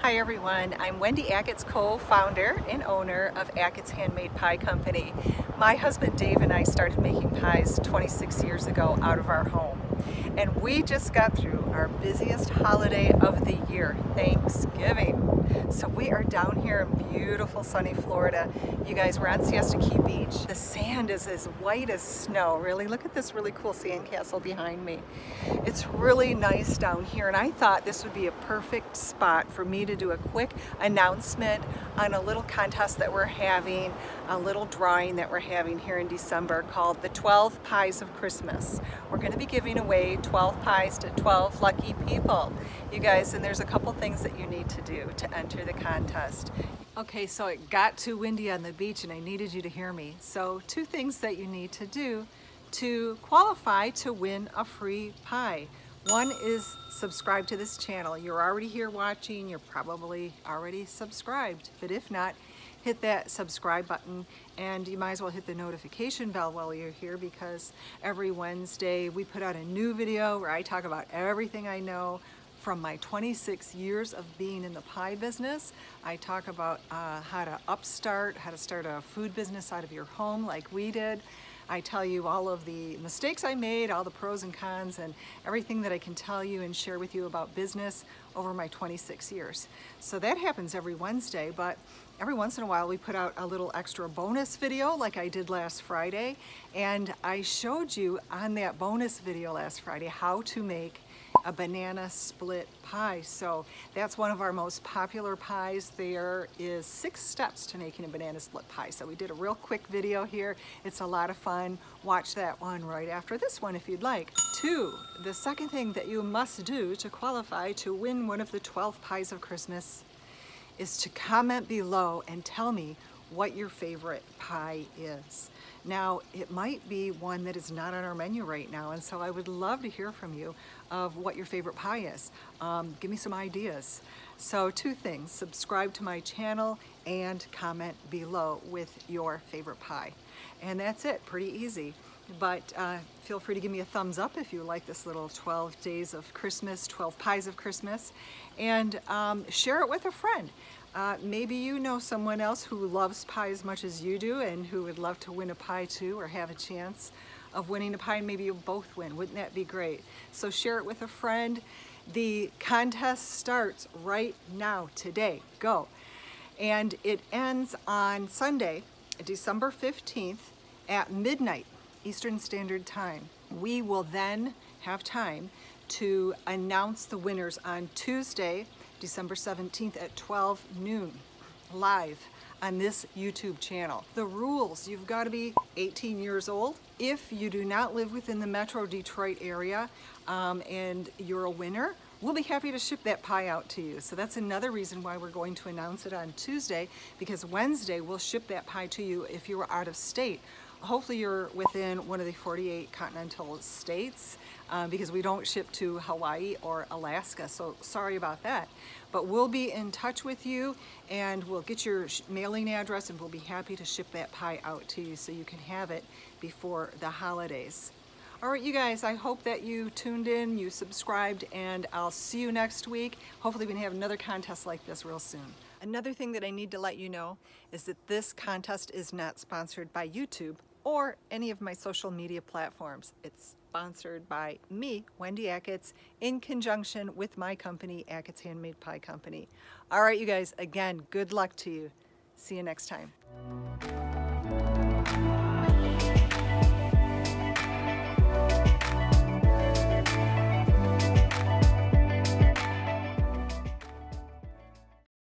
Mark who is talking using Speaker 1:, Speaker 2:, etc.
Speaker 1: Hi everyone, I'm Wendy Achatz, co-founder and owner of Achatz Handmade Pie Company. My husband Dave and I started making pies 26 years ago out of our home. And we just got through our busiest holiday of the year, Thanksgiving. So we are down here in beautiful sunny Florida. You guys, we're on Siesta Key Beach. The sand is as white as snow, really. Look at this really cool sandcastle behind me. It's really nice down here, and I thought this would be a perfect spot for me to do a quick announcement on a little contest that we're having, a little drawing that we're having here in December called the 12 Pies of Christmas. We're going to be giving away 12 pies to 12 lucky people, you guys, and there's a couple things that you need to do to enter the contest. Okay, so it got too windy on the beach and I needed you to hear me. So two things that you need to do to qualify to win a free pie. One is subscribe to this channel. You're already here watching, you're probably already subscribed, but if not, hit that subscribe button, and you might as well hit the notification bell while you're here, because every Wednesday we put out a new video where I talk about everything I know from my 26 years of being in the pie business. I talk about how to start a food business out of your home like we did. I tell you all of the mistakes I made, all the pros and cons, and everything that I can tell you and share with you about business over my 26 years. So that happens every Wednesday, but every once in a while we put out a little extra bonus video like I did last Friday. And I showed you on that bonus video last Friday how to make a banana split pie. So that's one of our most popular pies. There is 6 steps to making a banana split pie. So we did a real quick video here. It's a lot of fun. Watch that one right after this one if you'd like. 2, the second thing that you must do to qualify to win one of the 12 pies of Christmas is to comment below and tell me what your favorite pie is. Now, it might be one that is not on our menu right now, and so I would love to hear from you of what your favorite pie is. Give me some ideas. So 2 things, subscribe to my channel and comment below with your favorite pie. And that's it, pretty easy. But feel free to give me a thumbs up if you like this little 12 days of Christmas, 12 pies of Christmas, and share it with a friend. Maybe you know someone else who loves pie as much as you do and who would love to win a pie too, or have a chance of winning a pie, and maybe you both win. Wouldn't that be great? So share it with a friend. The contest starts right now, today. Go. And it ends on Sunday, December 15th at midnight Eastern Standard Time. We will then have time to announce the winners on Tuesday, December 17th at 12 noon, live on this YouTube channel. The rules: you've got to be 18 years old. If you do not live within the Metro Detroit area and you're a winner, we'll be happy to ship that pie out to you. So that's another reason why we're going to announce it on Tuesday, because Wednesday we'll ship that pie to you if you are out of state. Hopefully you're within one of the 48 continental states, because we don't ship to Hawaii or Alaska, so sorry about that. But we'll be in touch with you, and we'll get your mailing address, and we'll be happy to ship that pie out to you so you can have it before the holidays. All right, you guys, I hope that you tuned in, you subscribed, and I'll see you next week. Hopefully we can have another contest like this real soon. Another thing that I need to let you know is that this contest is not sponsored by YouTube or any of my social media platforms. It's sponsored by me, Wendy Achatz, in conjunction with my company, Achatz Handmade Pie Company. All right, you guys, again, good luck to you. See you next time.